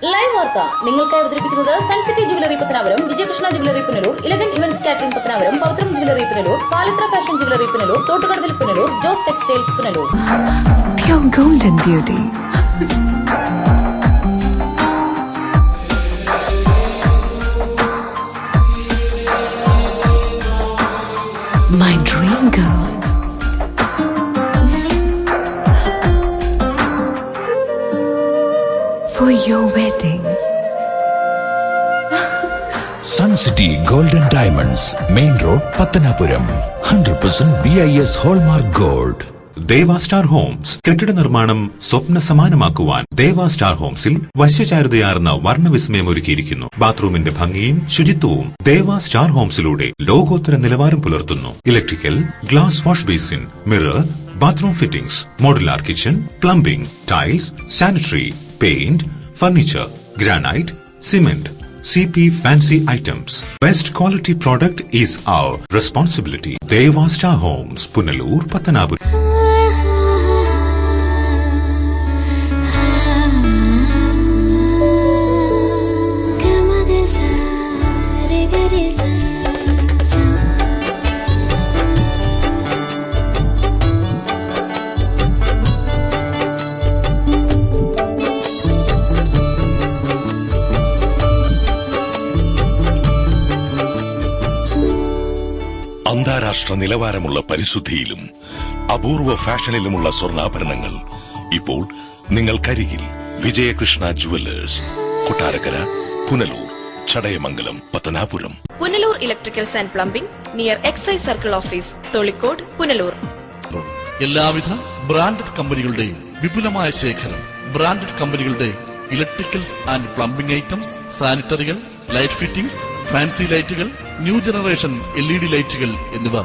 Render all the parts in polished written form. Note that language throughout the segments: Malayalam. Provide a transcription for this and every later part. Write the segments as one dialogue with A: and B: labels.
A: ലൈവ് വാർത്ത നിങ്ങൾക്കായി അവതരിപ്പിക്കുന്നത് Suncity jewellery Pathanapuram, Vijayakrishna jewellery Punalur, elegant events catering Pathanapuram, Pavithram jewellery Punalur, Palathra fashion jewellery Punalur, തോട്ടുകടവിൽ Punalur, Jose textiles Punalur.
B: Pure golden beauty. My dream girl. For your wedding.
C: Sun City Golden Diamonds, Main Road, Pattanapuram. 100% BIS Hallmark Gold.
D: Deva star Holmes കെട്ടിട നിർമ്മാണം സ്വപ്ന സമാനമാക്കുവാൻ ദേവ സ്റ്റാർ ഹോംസിൽ വശ്യചാരുതയാർന്ന വർണ്ണവിസ്മയം ഒരുക്കിയിരിക്കുന്നു. ബാത്റൂമിന്റെ ഭംഗിയും ശുചിത്വവും ദേവ സ്റ്റാർ ഹോംസിലൂടെ ലോകോത്തര നിലവാരം പുലർത്തുന്നു. Electrical, glass wash basin, mirror, bathroom fittings, modular kitchen, plumbing, tiles, sanitary, paint, furniture, granite, cement, CP fancy items. Best quality product is our responsibility. Deva Star Homes, Punalur, Pattanapuram.
E: അന്താരാഷ്ട്ര നിലവാരമുള്ള പരിശുദ്ധിയിലും അപൂർവ ഫാഷനിലുമുള്ള സ്വർണ്ണാഭരണങ്ങൾ ഇപ്പോൾ നിങ്ങൾക്കരികിൽ. Vijayakrishna jewellers, Kottarakkara, Punalur, Chadayamangalam, Pathanapuram.
F: Punalur electricals and plumbing near excise circle office, Tholikode, Punalur.
G: എല്ലാവിധ ബ്രാൻഡഡ് കമ്പനികളുടെയും വിപുലമായ ശേഖരം. ബ്രാൻഡഡ് കമ്പനികളുടെ ഇലക്ട്രിക്കൽസ് ആൻഡ് പ്ലംബിംഗ് ഐറ്റംസ്, സാനിറ്ററികൾ, ലൈറ്റ് ഫിറ്റിംഗ്സ്, ഫാൻസി ലൈറ്റുകൾ, ന്യൂ ജനറേഷൻ LED ലൈറ്റുകൾ എന്നിവ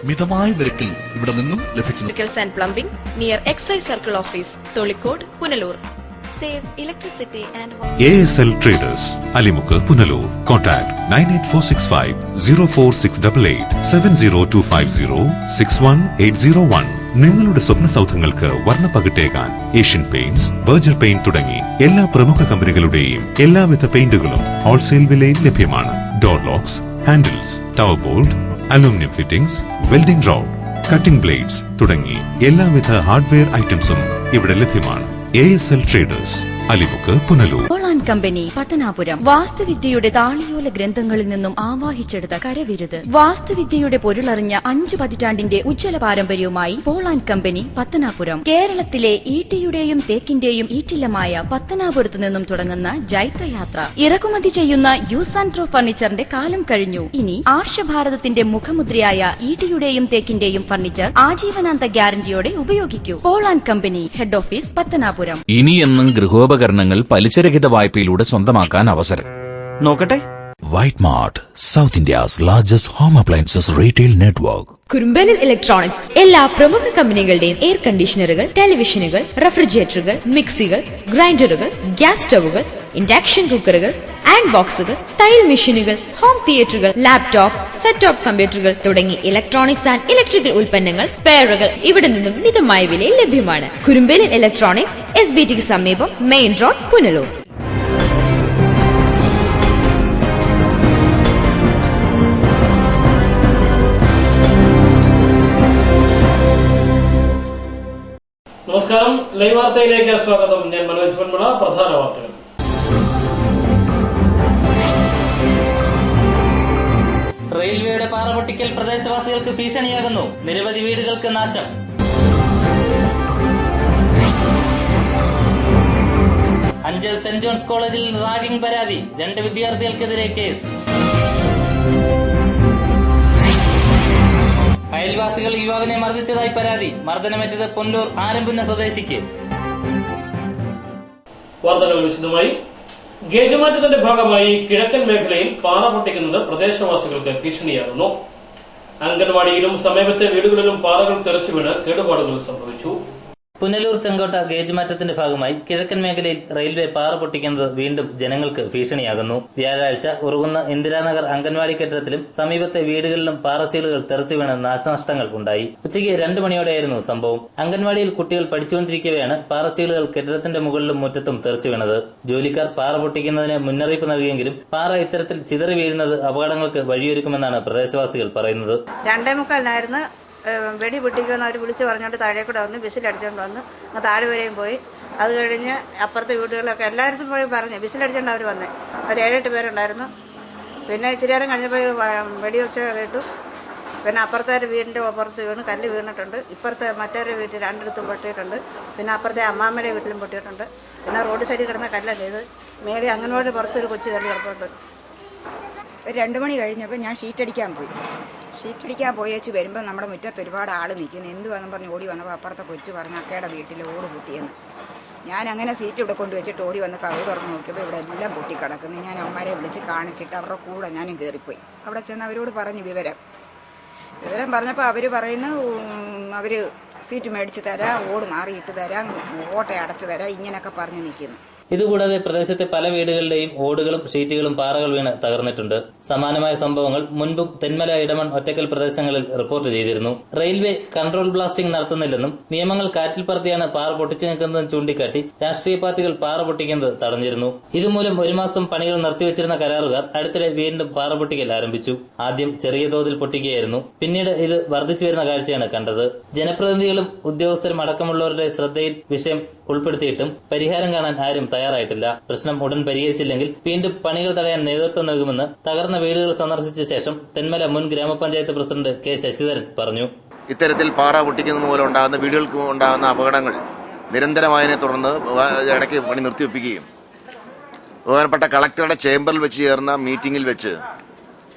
G: മിതമായ നിരക്കിൽ ഇവിടെ നിന്നും ലഭിക്കുന്നു.
F: Electricals and plumbing near excise circle office, Tholikode, Punalur. Save electricity and
D: ASL Traders, Alimukkad, Punalur. Contact 98465 04688 70250 61801. നിങ്ങളുടെ സ്വപ്ന സൗധങ്ങൾക്ക് വർണ്ണപ്പകിട്ടേകാൻ ഏഷ്യൻ പെയിന്റ്സ്, ബർജർ പെയിന്റ് തുടങ്ങി എല്ലാ പ്രമുഖ കമ്പനികളുടെയും എല്ലാവിധ പെയിന്റുകളും ഹോൾസെയിൽ വിലയിൽ ലഭ്യമാണ്. Door locks, handles, tower bolt, aluminium fittings, welding road, cutting blades തുടങ്ങി എല്ലാവിധ ഹാർഡ്വെയർ ഐറ്റംസും ഇവിടെ ലഭ്യമാണ്. ASL Traders, Alimukkad, Punalur.
A: Company, Pathanapuram. വാസ്തുവിദ്യയുടെ താളിയോല ഗ്രന്ഥങ്ങളിൽ നിന്നും ആവാഹിച്ചെടുത്ത കരവിരുത്. വാസ്തുവിദ്യയുടെ പൊരുളറിഞ്ഞ 5 പതിറ്റാണ്ടിന്റെ ഉജ്ജ്വല പാരമ്പര്യവുമായി പോൾ ആൻഡ് കമ്പനി, പത്തനാപുരം. കേരളത്തിലെ ഈട്ടിയുടെയും തേക്കിന്റെയും ഈറ്റില്ലമായ പത്തനാപുരത്തു നിന്നും തുടങ്ങുന്ന ജൈത്രയാത്ര. ഇറക്കുമതി ചെയ്യുന്ന യൂസ് ആൻഡ് ത്രോ ഫർണിച്ചറിന്റെ കാലം കഴിഞ്ഞു. ഇനി ആർഷഭാരതത്തിന്റെ മുഖമുദ്രയായ ഈട്ടിയുടെയും തേക്കിന്റെയും ഫർണിച്ചർ ആജീവനാന്ത ഗ്യാരണ്ടിയോടെ ഉപയോഗിക്കൂ. Paul and company, head office, Pathanapuram.
C: ഇനിയെന്നും ഗൃഹോപകരണങ്ങൾ പലിശരഹിത വായ്പയിലൂടെ സ്വന്തമാക്കാൻ അവസരം.
H: നോക്കട്ടെ.
C: White mart, south India's largest home appliances retail network.
I: കുറുമ്പലിൽ ഇലക്ട്രോണിക്സ് എല്ലാ പ്രമുഖ കമ്പനികളുടെയും എയർ കണ്ടീഷണറുകൾ, ടെലിവിഷനുകൾ, റെഫ്രിജറേറ്ററുകൾ, മിക്സികൾ, ഗ്രൈൻഡറുകൾ, ഗ്യാസ് സ്റ്റവുകൾ, ഇൻഡക്ഷൻ കുക്കറുകൾ, ആൻഡ് ബോക്സുകൾ, തയ്യൽ മെഷീനുകൾ, ഹോം തിയേറ്ററുകൾ, ലാപ്ടോപ്പ്, സെറ്റ് ടോപ്പ് കമ്പ്യൂട്ടറുകൾ തുടങ്ങി ഇലക്ട്രോണിക്സ് ആൻഡ് ഇലക്ട്രിക്കൽ ഉൽപ്പന്നങ്ങൾ, പെയറുകൾ ഇവിടെ നിന്നും മിതമായ വിലയിൽ ലഭ്യമാണ്. കുറുമ്പലിൽ ഇലക്ട്രോണിക്സ്, SBTക്ക് സമീപം, മെയിൻ റോഡ്, പുനലൂർ.
J: നമസ്കാരം, ലൈവ് വാർത്തയിലേക്ക് സ്വാഗതം. ഞാൻ മനോജ് പൊന്മുള. പ്രധാന വാർത്തകൾ.
K: റെയിൽവേയുടെ പാറപൊട്ടിക്കൽ പ്രദേശവാസികൾക്ക് ഭീഷണിയാകുന്നു. നിരവധി വീടുകൾക്ക് നാശം. അഞ്ചൽ സെന്റ് ജോൺസ് കോളേജിൽ റാഗിംഗ് പരാതി. 2 വിദ്യാർത്ഥികൾക്കെതിരെ കേസ്. അയൽവാസികൾ യുവാവിനെ മർദ്ദിച്ചതായി പരാതി. മർദ്ദനമേറ്റത് പൊന്നൂർ ആരംപുന്ന സ്വദേശിക്ക്.
J: വാർത്തകൾ വിശദമായി. ഗേജ് മാറ്റത്തിന്റെ ഭാഗമായി കിഴക്കൻ മേഖലയിൽ പാറ പൊട്ടിക്കുന്നത് പ്രദേശവാസികൾക്ക് ഭീഷണിയാകുന്നു. അംഗൻവാടിയിലും സമീപത്തെ വീടുകളിലും പാറകൾ തെറിച്ചു വീണ് കേടുപാടുകൾ സംഭവിച്ചു.
K: പുനലൂർ ചെങ്കോട്ട ഗേജ് മാറ്റത്തിന്റെ ഭാഗമായി കിഴക്കൻ മേഖലയിൽ റെയിൽവേ പാറ പൊട്ടിക്കുന്നത് വീണ്ടും ജനങ്ങൾക്ക് ഭീഷണിയാകുന്നു. വ്യാഴാഴ്ച ഉറുകുന്ന ഇന്ദിരാനഗർ അംഗൻവാടി കെട്ടിടത്തിലും സമീപത്തെ വീടുകളിലും പാറച്ചീളുകൾ തെറിച്ചു വീണ് നാശനഷ്ടങ്ങൾ ഉണ്ടായി. ഉച്ചയ്ക്ക് 2 മണിയോടെയായിരുന്നു സംഭവം. അംഗൻവാടിയിൽ കുട്ടികൾ പഠിച്ചുകൊണ്ടിരിക്കവെയാണ് പാറച്ചീളുകൾ കെട്ടിടത്തിന്റെ മുകളിലും മുറ്റത്തും തെറിച്ചു വീണത്. ജോലിക്കാർ പാറ പൊട്ടിക്കുന്നതിന് മുന്നറിയിപ്പ് നൽകിയെങ്കിലും പാറ ഇത്തരത്തിൽ ചിതറി വീഴുന്നത് അപകടങ്ങൾക്ക് വഴിയൊരുക്കുമെന്നാണ് പ്രദേശവാസികൾ പറയുന്നത്.
H: 2:45 വെടി പൊട്ടിക്കുമെന്ന് അവർ വിളിച്ച് പറഞ്ഞുകൊണ്ട് താഴെ കൂടെ വന്ന് വിസിലടിച്ചുകൊണ്ട് വന്ന് അങ്ങ് താഴെ വരെയും പോയി. അത് കഴിഞ്ഞ് അപ്പുറത്തെ വീടുകളിലൊക്കെ എല്ലായിടത്തും പോയി പറഞ്ഞ് വിസിലടിച്ചുകൊണ്ട് അവർ വന്നേ. ഒരു 7-8 പേരുണ്ടായിരുന്നു. പിന്നെ ഇച്ചിരി നേരം കഴിഞ്ഞപ്പോൾ വെടിവെച്ച കേട്ടു. പിന്നെ അപ്പുറത്തെ ഒരു വീടിൻ്റെ അപ്പുറത്ത് വീണ് കല്ല് വീണിട്ടുണ്ട്. ഇപ്പുറത്തെ മറ്റൊരു വീട്ടിൽ 2 പൊട്ടിയിട്ടുണ്ട്. പിന്നെ അപ്പുറത്തെ അമ്മാമ്മയുടെ വീട്ടിലും പൊട്ടിയിട്ടുണ്ട്. പിന്നെ റോഡ് സൈഡിൽ കിടന്ന കല്ലല്ലേ ഇത്. മേടി അങ്ങനോട് പുറത്തൊരു കൊച്ചു കല്ല് കിടപ്പുണ്ട്.
L: ഒരു 2 മണി കഴിഞ്ഞപ്പോൾ ഞാൻ ഷീറ്റടിക്കാൻ പോയേച്ച് വരുമ്പോൾ നമ്മുടെ മുറ്റത്ത് ഒരുപാട് ആൾ നിൽക്കുന്നു. എന്തുവാണെന്ന് പറഞ്ഞ് ഓടി വന്നപ്പോൾ അപ്പുറത്തെ കൊച്ചു പറഞ്ഞു അക്കയുടെ വീട്ടിൽ ഓട് പൊട്ടിയെന്ന്. ഞാൻ അങ്ങനെ സീറ്റ് ഇവിടെ കൊണ്ടുവച്ചിട്ട് ഓടി വന്ന് കഥ തുറന്ന് നോക്കിയപ്പോൾ ഇവിടെ എല്ലാം പൊട്ടിക്കിടക്കുന്നു. ഞാൻ അമ്മമാരെ വിളിച്ച് കാണിച്ചിട്ട് അവരുടെ കൂടെ ഞാനും കയറിപ്പോയി. അവിടെ ചെന്ന് അവരോട് പറഞ്ഞു വിവരം പറഞ്ഞപ്പോൾ അവർ പറയുന്നു അവർ സീറ്റ് മേടിച്ച് തരാം, ഓട് മാറിയിട്ട് തരാം, ഓട്ട അടച്ചു തരാം, ഇങ്ങനെയൊക്കെ പറഞ്ഞ് നിൽക്കുന്നു.
K: ഇതുകൂടാതെ പ്രദേശത്തെ പല വീടുകളുടെയും ഓടുകളും ഷീറ്റുകളും പാറകൾ വീണ് തകർന്നിട്ടുണ്ട്. സമാനമായ സംഭവങ്ങൾ മുൻപും തെന്മല, ഇടമൺ, ഒറ്റക്കൽ പ്രദേശങ്ങളിൽ റിപ്പോർട്ട് ചെയ്തിരുന്നു. റെയിൽവേ കൺട്രോൾ ബ്ലാസ്റ്റിംഗ് നടത്തുന്നില്ലെന്നും നിയമങ്ങൾ കാറ്റിൽ പറത്തിയാണ് പാറ പൊട്ടിച്ചു നിൽക്കുന്നതെന്ന് ചൂണ്ടിക്കാട്ടി രാഷ്ട്രീയ പാർട്ടികൾ പാറ പൊട്ടിക്കുന്നത് തടഞ്ഞിരുന്നു. ഇതുമൂലം 1 മാസം പണികൾ നിർത്തിവച്ചിരുന്ന കരാറുകാർ അടുത്തിടെ വീണ്ടും പാറ പൊട്ടിക്കൽ ആരംഭിച്ചു. ആദ്യം ചെറിയ തോതിൽ പൊട്ടിക്കുകയായിരുന്നു. പിന്നീട് ഇത് വർദ്ധിച്ചു വരുന്ന കാഴ്ചയാണ് കണ്ടത്. ജനപ്രതിനിധികളും ഉദ്യോഗസ്ഥരും അടക്കമുള്ളവരുടെ ശ്രദ്ധയിൽ വിഷയം ഉൾപ്പെടുത്തിയിട്ടും പരിഹാരം കാണാൻ ആരും തയ്യാറായിട്ടില്ല. പ്രശ്നം ഉടൻ പരിഹരിച്ചില്ലെങ്കിൽ വീണ്ടും പണികൾ തടയാൻ നേതൃത്വം നൽകുമെന്ന് തകർന്ന വീടുകൾ സന്ദർശിച്ച ശേഷം തെന്മല മുൻ ഗ്രാമപഞ്ചായത്ത് പ്രസിഡന്റ് കെ ശശിധരൻ പറഞ്ഞു.
M: ഇത്തരത്തിൽ പാറ പൊട്ടിക്കുന്നത് മൂലം ഉണ്ടാകുന്ന വീടുകൾക്ക് ഉണ്ടാകുന്ന അപകടങ്ങൾ നിരന്തരമായതിനെ തുടർന്ന് ഇടയ്ക്ക് പണി നിർത്തിവെപ്പിക്കുകയും ബഹുമാനപ്പെട്ട കളക്ടറുടെ ചേംബറിൽ വെച്ച് ചേർന്ന മീറ്റിംഗിൽ വെച്ച്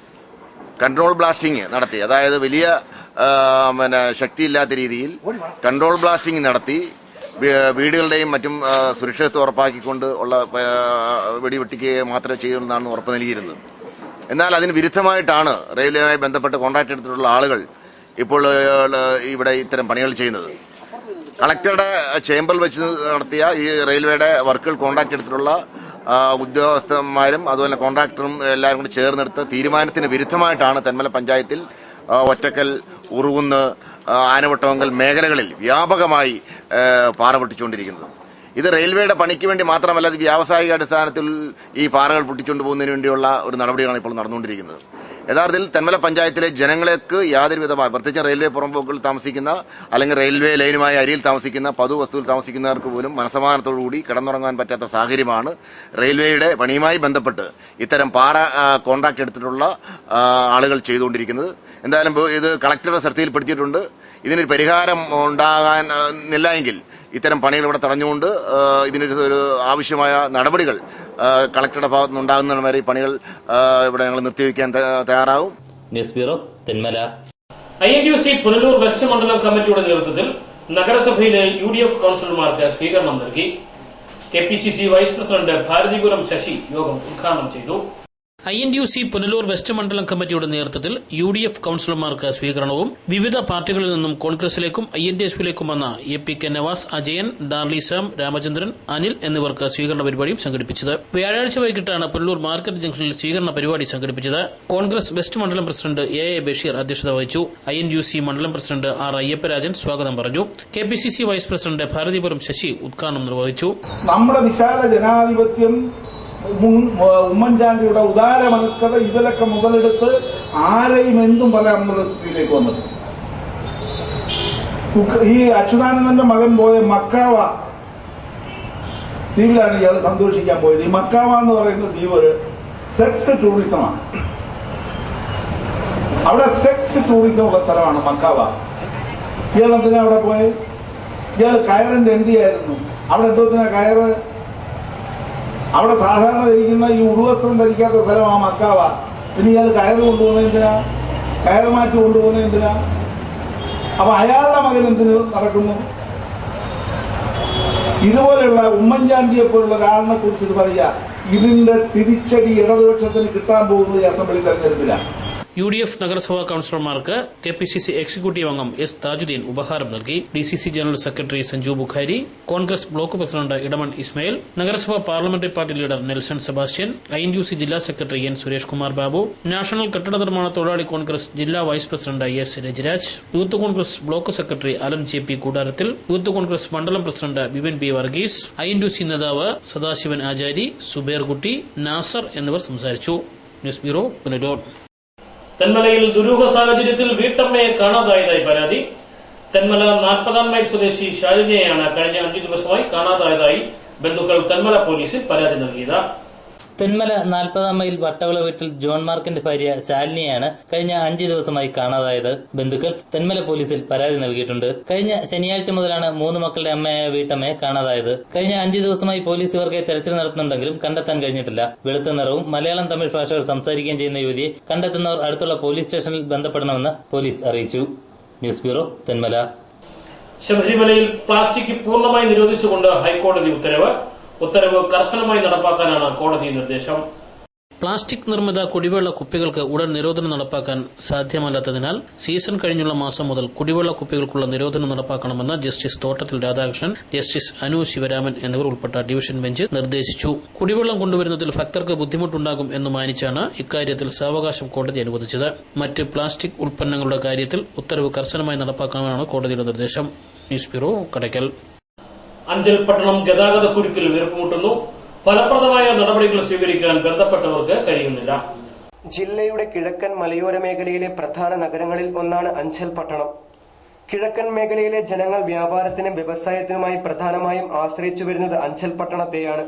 M: കൺട്രോൾ ബ്ലാസ്റ്റിംഗ് നടത്തി. അതായത് വലിയ ശക്തിയില്ലാത്ത രീതിയിൽ കൺട്രോൾ ബ്ലാസ്റ്റിംഗ് നടത്തി വീടുകളുടെയും മറ്റും സുരക്ഷിതത്വം ഉറപ്പാക്കിക്കൊണ്ട് ഉള്ള വെടിവെട്ടിക്കുകയെ മാത്രമേ ചെയ്യുമെന്നാണ് ഉറപ്പ് നൽകിയിരുന്നത്. എന്നാൽ അതിന് വിരുദ്ധമായിട്ടാണ് റെയിൽവേയുമായി ബന്ധപ്പെട്ട് കോൺട്രാക്ട് എടുത്തിട്ടുള്ള ആളുകൾ ഇപ്പോൾ ഇവിടെ ഇത്തരം പണികൾ ചെയ്യുന്നത്. കളക്ടറുടെ ചേംബറിൽ വെച്ച് നടത്തിയ ഈ റെയിൽവേയുടെ വർക്കുകൾ കോൺട്രാക്ട് എടുത്തിട്ടുള്ള ഉദ്യോഗസ്ഥന്മാരും അതുപോലെ കോൺട്രാക്ടറും എല്ലാവരും കൂടി ചേർന്നെടുത്ത തീരുമാനത്തിന് വിരുദ്ധമായിട്ടാണ് തെന്മല പഞ്ചായത്തിൽ ഒറ്റക്കൽ, ഉറുകുന്ന്, ആനവട്ടമംഗൽ മേഖലകളിൽ വ്യാപകമായി പാറ പൊട്ടിച്ചുകൊണ്ടിരിക്കുന്നത്. ഇത് റെയിൽവേയുടെ പണിക്ക് വേണ്ടി മാത്രമല്ല, ഇത് വ്യാവസായിക അടിസ്ഥാനത്തിൽ ഈ പാറകൾ പൊട്ടിച്ചുകൊണ്ട് പോകുന്നതിന് വേണ്ടിയുള്ള ഒരു നടപടികളാണ് ഇപ്പോൾ നടന്നുകൊണ്ടിരിക്കുന്നത്. യഥാർത്ഥത്തിൽ തെന്മല പഞ്ചായത്തിലെ ജനങ്ങൾക്ക് യാതൊരുവിധമായ, പ്രത്യേകിച്ച് റെയിൽവേ പുറമ്പോക്കുകളിൽ താമസിക്കുന്ന അല്ലെങ്കിൽ റെയിൽവേ ലൈനുമായി അരിയിൽ താമസിക്കുന്ന പൊതുവസ്തുവിൽ താമസിക്കുന്നവർക്ക് പോലും മനസമാധാനത്തോടുകൂടി കിടന്നുറങ്ങാൻ പറ്റാത്ത സാഹചര്യമാണ് റെയിൽവേയുടെ പണിയുമായി ബന്ധപ്പെട്ട് ഇത്തരം പാറ കോൺട്രാക്ട് എടുത്തിട്ടുള്ള ആളുകൾ ചെയ്തുകൊണ്ടിരിക്കുന്നത്. എന്തായാലും ഇത് കളക്ടറുടെ ശ്രദ്ധയിൽപ്പെടുത്തിയിട്ടുണ്ട്. ഇതിനൊരു പരിഹാരം ഉണ്ടാകാനില്ല എങ്കിൽ ഇത്തരം പണികൾ ഇവിടെ തടഞ്ഞുകൊണ്ട് ഇതിനൊരു ആവശ്യമായ നടപടികൾ കളക്ടറുടെ ഭാഗത്തു നിന്നുണ്ടാകുന്ന വരെ ഈ പണികൾ ഇവിടെ ഞങ്ങൾ നിർത്തിവെക്കാൻ തയ്യാറാവും.
K: News bureau, Thenmala.
J: INTUC Punalur west മണ്ഡലം കമ്മിറ്റിയുടെ നേതൃത്വത്തിൽ നഗരസഭയിലെ UDF കൌൺസിലർമാർക്ക് സ്വീകരണം നൽകി. KPCC vice president Bharathipuram Sasi യോഗം ഉദ്ഘാടനം ചെയ്തു. INTUC പുനലൂർ വെസ്റ്റ് മണ്ഡലം കമ്മിറ്റിയുടെ നേതൃത്വത്തിൽ UDF കൌൺസിലർമാർക്ക് സ്വീകരണവും വിവിധ പാർട്ടികളിൽ നിന്നും കോൺഗ്രസിലേക്കും INTSപിലേക്കും വന്ന APK നവാസ്, അജയൻ, ഡാർലി സാം, രാമചന്ദ്രൻ, അനിൽ എന്നിവർക്ക് സ്വീകരണ പരിപാടിയും സംഘടിപ്പിച്ചത്. വ്യാഴാഴ്ച വൈകിട്ടാണ് പുനലൂർ മാർക്കറ്റ് ജംഗ്ഷനിൽ സ്വീകരണ പരിപാടി സംഘടിപ്പിച്ചത്. കോൺഗ്രസ് വെസ്റ്റ് മണ്ഡലം പ്രസിഡന്റ് AA ബഷീർ അധ്യക്ഷത വഹിച്ചു. INTUC മണ്ഡലം പ്രസിഡന്റ് R അയ്യപ്പരാജൻ സ്വാഗതം പറഞ്ഞു. KPCC vice president Bharathipuram Sasi ഉദ്ഘാടനം നിർവഹിച്ചു.
N: നമ്മുടെ വിശാല ജനാധിപത്യം, ഉമ്മൻചാണ്ടിയുടെ ഉദാര മനസ്കത, ഇതിലൊക്കെ മുതലെടുത്ത് ആരെയും എന്തും പറയാമെന്നുള്ള സ്ഥിതിയിലേക്ക് വന്നത്. ഈ അച്യുതാനന്ദന്റെ മകൻ പോയ മക്കാവ ദ്വീപിലാണ് ഇയാൾ സന്തോഷിക്കാൻ പോയത്. ഈ മക്കാവ എന്ന് പറയുന്ന ദ്വീപ് ഒരു സെക്സ് ടൂറിസമാണ്. അവിടെ സെക്സ് ടൂറിസം ഉള്ള സ്ഥലമാണ് മക്കാവ. ഇയാൾ എന്തിനാ അവിടെ പോയത്? ഇയാൾ കയറിന്റെ MD ആയിരുന്നു. അവിടെ എന്തോത്തിനാ കയറ്? അവിടെ സാധാരണ ധരിക്കുന്ന ഈ ഉടുവസ്ത്രം ധരിക്കാത്ത സ്ഥലമാണ് മക്കാവ. പിന്നെ ഇയാൾ കയറ് കൊണ്ടുപോകുന്നത് എന്തിനാ? കയറ് മാറ്റി കൊണ്ടുപോകുന്നത് എന്തിനാ? അപ്പൊ അയാളുടെ മകൻ എന്തിനു നടക്കുന്നു? ഇതുപോലെയുള്ള ഉമ്മൻചാണ്ടിയെ പോലുള്ള ഒരാളിനെ കുറിച്ച് ഇത് പറയുക, ഇതിന്റെ തിരിച്ചടി ഇടതുപക്ഷത്തിന് കിട്ടാൻ പോകുന്നത് ഈ അസംബ്ലി തെരഞ്ഞെടുപ്പിലാണ്.
J: UDF നഗരസഭാ കൌൺസിലർമാർക്ക് KPCC എക്സിക്യൂട്ടീവ് അംഗം S. താജുദ്ദീൻ ഉപഹാരം നൽകി. DCC general secretary Sanju Bukhari, Congress block president Edamon Ismail, നഗരസഭാ parliamentary party leader Nelson Sebastian, INUC ജില്ലാ secretary N. Suresh Kumar Babu, national കെട്ടിട നിർമ്മാണ തൊഴിലാളി കോൺഗ്രസ് ജില്ലാ vice president S. Rajaraj, youth Congress block secretary Alan JP കൂടാരത്തിൽ, യൂത്ത് കോൺഗ്രസ് മണ്ഡലം president Bipin B. Varghese, INUC നേതാവ് സദാശിവൻ ആചാരി, സുബേർകുട്ടി, നാസർ എന്നിവർ സംസാരിച്ചു. News bureau, Punalur. തെന്മലയിൽ ദുരൂഹ സാഹചര്യത്തിൽ വീട്ടമ്മയെ കാണാതായതായി പരാതി. തെന്മല 40 മൈൽ സ്വദേശി ശാലിനിയെയാണ് കഴിഞ്ഞ 5 ദിവസമായി കാണാതായതായി ബന്ധുക്കൾ തെന്മല പോലീസിൽ പരാതി നൽകിയത്.
K: തെന്മല 40 മൈൽ വട്ടവിള വീട്ടിൽ ജോൺ മാർക്കിന്റെ ഭാര്യ ശാലിനിയാണ് കഴിഞ്ഞ 5 ദിവസമായി കാണാതായത്. ബന്ധുക്കൾ തെന്മല പോലീസിൽ പരാതി നൽകിയിട്ടുണ്ട്. കഴിഞ്ഞ ശനിയാഴ്ച മുതലാണ് 3 മക്കളുടെ അമ്മയായ വീട്ടമ്മയെ കാണാതായത്. കഴിഞ്ഞ 5 ദിവസമായി പോലീസ് ഇവർക്ക് തെരച്ചിൽ നടത്തുന്നുണ്ടെങ്കിലും കണ്ടെത്താൻ കഴിഞ്ഞിട്ടില്ല. വെളുത്ത നിറവും മലയാളം തമിഴ് ഭാഷകൾ സംസാരിക്കുകയും ചെയ്യുന്ന യുവതിയെ കണ്ടെത്തുന്നവർ അടുത്തുള്ള പോലീസ് സ്റ്റേഷനിൽ ബന്ധപ്പെടണമെന്ന് പോലീസ് അറിയിച്ചു. News bureau, Thenmala.
J: ശബരിമലയിൽ പ്ലാസ്റ്റിക് പൂർണ്ണമായി നിരോധിച്ചുകൊണ്ട് ഹൈക്കോടതി ഉത്തരവ് കർശനമായി നടപ്പാക്കാനാണ് കോടതി നിർദ്ദേശം. പ്ലാസ്റ്റിക് നിർമ്മിത കുടിവെള്ള കുപ്പികൾക്ക് ഉടൻ നിരോധനം നടപ്പാക്കാൻ സാധ്യമല്ലാത്തതിനാൽ സീസൺ കഴിഞ്ഞുള്ള മാസം മുതൽ കുടിവെള്ള കുപ്പികൾക്കുള്ള നിരോധനം നടപ്പാക്കണമെന്ന് ജസ്റ്റിസ് തോട്ടത്തിൽ രാധാകൃഷ്ണൻ, ജസ്റ്റിസ് അനു ശിവരാമൻ എന്നിവർ ഉൾപ്പെട്ട ഡിവിഷൻ ബെഞ്ച് നിർദ്ദേശിച്ചു. കുടിവെള്ളം കൊണ്ടുവരുന്നതിൽ ഭക്തർക്ക് ബുദ്ധിമുട്ടുണ്ടാകും എന്ന് മാനിച്ചാണ് ഇക്കാര്യത്തിൽ സാവകാശം കോടതി അനുവദിച്ചത്. മറ്റ് പ്ലാസ്റ്റിക് ഉൽപ്പന്നങ്ങളുടെ കാര്യത്തിൽ ഉത്തരവ് കർശനമായി നടപ്പാക്കണമെന്നാണ് കോടതിയുടെ നിർദ്ദേശം. News bureau, Kadakkal. അഞ്ചൽ പട്ടണം ഗതാഗത കുരുക്കിൽ വീർപ്പുമുട്ടുന്നു. ഫലപ്രദമായ നടപടികൾ സ്വീകരിക്കാൻ ബന്ധപ്പെട്ടവർക്ക് കഴിയുന്നില്ല.
O: ജില്ലയുടെ കിഴക്കൻ മലയോര മേഖലയിലെ പ്രധാന നഗരങ്ങളിൽ ഒന്നാണ് അഞ്ചൽ പട്ടണം. കിഴക്കൻ മേഖലയിലെ ജനങ്ങൾ വ്യാപാരത്തിനും വ്യവസായത്തിനുമായി പ്രധാനമായും ആശ്രയിച്ചു വരുന്നത് അഞ്ചൽ പട്ടണത്തെയാണ്.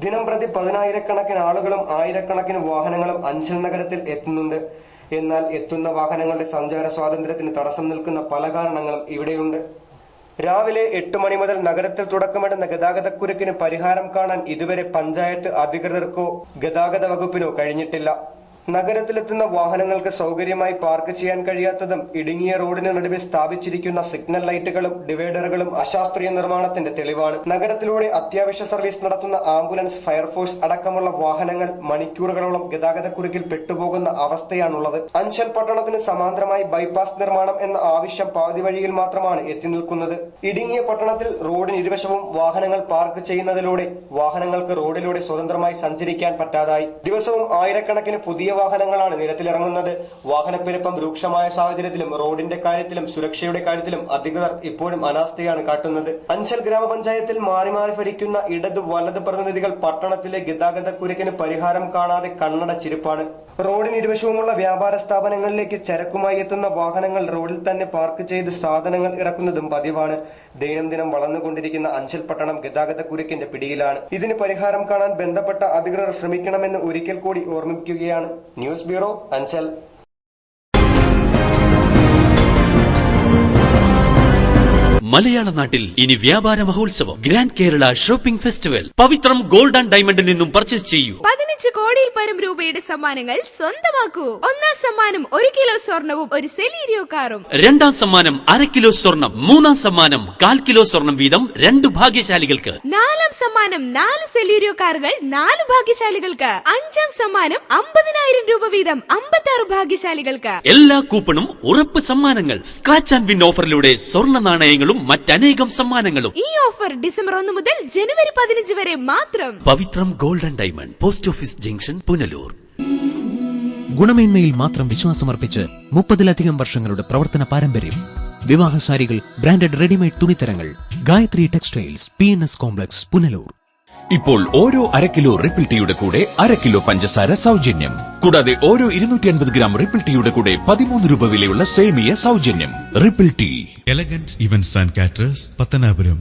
O: ദിനംപ്രതി 10,000-കണക്കിന് ആളുകളും 1000-കണക്കിന് വാഹനങ്ങളും അഞ്ചൽ നഗരത്തിൽ എത്തുന്നുണ്ട്. എന്നാൽ എത്തുന്ന വാഹനങ്ങളുടെ സഞ്ചാര സ്വാതന്ത്ര്യത്തിന് തടസ്സം നിൽക്കുന്ന പല കാരണങ്ങളും ഇവിടെയുണ്ട്. രാവിലെ 8 മണി മുതൽ നഗരത്തിൽ തുടക്കമിടുന്ന ഗതാഗതക്കുരുക്കിന് പരിഹാരം കാണാൻ ഇതുവരെ പഞ്ചായത്ത് അധികൃതർക്കോ ഗതാഗത വകുപ്പിനോ കഴിഞ്ഞിട്ടില്ല. നഗരത്തിലെത്തുന്ന വാഹനങ്ങൾക്ക് സൗകര്യമായി പാർക്ക് ചെയ്യാൻ കഴിയാത്തതും ഇടുങ്ങിയ റോഡിന് നടുവിൽ സ്ഥാപിച്ചിരിക്കുന്ന സിഗ്നൽ ലൈറ്റുകളും ഡിവൈഡറുകളും അശാസ്ത്രീയ നിർമ്മാണത്തിന്റെ തെളിവാണ്. നഗരത്തിലൂടെ അത്യാവശ്യ സർവീസ് നടത്തുന്ന ആംബുലൻസ്, ഫയർഫോഴ്സ് അടക്കമുള്ള വാഹനങ്ങൾ മണിക്കൂറുകളോളം ഗതാഗതക്കുരുക്കിൽ പെട്ടുപോകുന്ന അവസ്ഥയാണുള്ളത്. അഞ്ചൽ പട്ടണത്തിന് സമാന്തരമായി ബൈപ്പാസ് നിർമ്മാണം എന്ന ആവശ്യം പാതി വഴിയിൽ മാത്രമാണ് എത്തി നിൽക്കുന്നത്. ഇടുങ്ങിയ പട്ടണത്തിൽ റോഡിന് ഇരുവശവും വാഹനങ്ങൾ പാർക്ക് ചെയ്യുന്നതിലൂടെ വാഹനങ്ങൾക്ക് റോഡിലൂടെ സ്വതന്ത്രമായി സഞ്ചരിക്കാൻ പറ്റാതായി. ദിവസവും 1000-കണക്കിന് പുതിയ വാഹനങ്ങളാണ് നിരത്തിലിറങ്ങുന്നത്. വാഹനപ്പെരുപ്പം രൂക്ഷമായ സാഹചര്യത്തിലും റോഡിന്റെ കാര്യത്തിലും സുരക്ഷയുടെ കാര്യത്തിലും അധികൃതർ ഇപ്പോഴും അനാസ്ഥയാണ് കാട്ടുന്നത്. അഞ്ചൽ ഗ്രാമപഞ്ചായത്തിൽ മാറി മാറി ഭരിക്കുന്ന ഇടത് വലത് പ്രതിനിധികൾ പട്ടണത്തിലെ ഗതാഗതക്കുരുക്കിന് പരിഹാരം കാണാതെ കണ്ണടച്ചിരിപ്പാണ്. റോഡിന് ഇരുവശവുമുള്ള വ്യാപാര സ്ഥാപനങ്ങളിലേക്ക് ചരക്കുമായി എത്തുന്ന വാഹനങ്ങൾ റോഡിൽ തന്നെ പാർക്ക് ചെയ്ത് സാധനങ്ങൾ ഇറക്കുന്നതും പതിവാണ്. ദൈനംദിനം വളർന്നുകൊണ്ടിരിക്കുന്ന അഞ്ചൽ പട്ടണം ഗതാഗതക്കുരുക്കിന്റെ പിടിയിലാണ്. ഇതിന് പരിഹാരം കാണാൻ ബന്ധപ്പെട്ട അധികൃതർ ശ്രമിക്കണമെന്ന് ഒരിക്കൽ കൂടി ഓർമ്മിപ്പിക്കുകയാണ്. News bureau, Anchal.
P: മലയാള നാട്ടിൽ ഇനി വ്യാപാര മഹോത്സവം grand Kerala shopping festival. Pavithram gold and ഡയമണ്ടിൽ നിന്നും പർച്ചേസ് ചെയ്യൂ.
Q: 15 കോടിയിൽ പരം രൂപയുടെ സമ്മാനങ്ങൾ സ്വന്തമാക്കൂ. ഒന്നാം സമ്മാനം 1 കിലോ സ്വർണവും 1 സെലീരിയോ കാറും.
P: രണ്ടാം സമ്മാനം 1/2 കിലോ സ്വർണം. മൂന്നാം സമ്മാനം 1/4 കിലോ സ്വർണം വീതം 2 ഭാഗ്യശാലികൾക്ക്.
Q: നാലാം സമ്മാനം 4 സെലീരിയോ കാറുകൾ 4 ഭാഗ്യശാലികൾക്ക്. അഞ്ചാം സമ്മാനം 50,000 രൂപ വീതം 56 ഭാഗ്യശാലികൾക്ക്.
P: എല്ലാ കൂപ്പണും ഉറപ്പ് സമ്മാനങ്ങൾ. സ്ക്രാച്ച് ആൻഡ് വിൻ ഓഫറിലൂടെ സ്വർണ്ണ നാണയങ്ങളും മറ്റനേകം സമ്മാനങ്ങളും.
Q: ഈ ഓഫർ ഡിസംബർ 1 മുതൽ ജനുവരി 15 വരെ മാത്രം.
P: Pavithram gold and diamond, post office junction, Punalur.
R: ഗുണമേന്മയിൽ മാത്രം വിശ്വാസമർപ്പിച്ച് 30-ലധികം വർഷങ്ങളുടെ പ്രവർത്തന പാരമ്പര്യം. വിവാഹ സാരികൾ, ബ്രാൻഡഡ് റെഡിമെയ്ഡ് തുണിത്തരങ്ങൾ. Gayathri textiles, PNS complex, Punalur.
C: ഇപ്പോൾ ഓരോ 1/2 കിലോ റിപ്പിൾ ടീയുടെ കൂടെ 1/2 കിലോ പഞ്ചസാര സൗജന്യം. കൂടാതെ ഓരോ 250 ഗ്രാം റിപ്പിൾ ടീയുടെ കൂടെ 13 രൂപ വിലയുള്ള സേമിയ സൗജന്യം. Ripple tea.
S: Elegant events and caterers, Pathanapuram.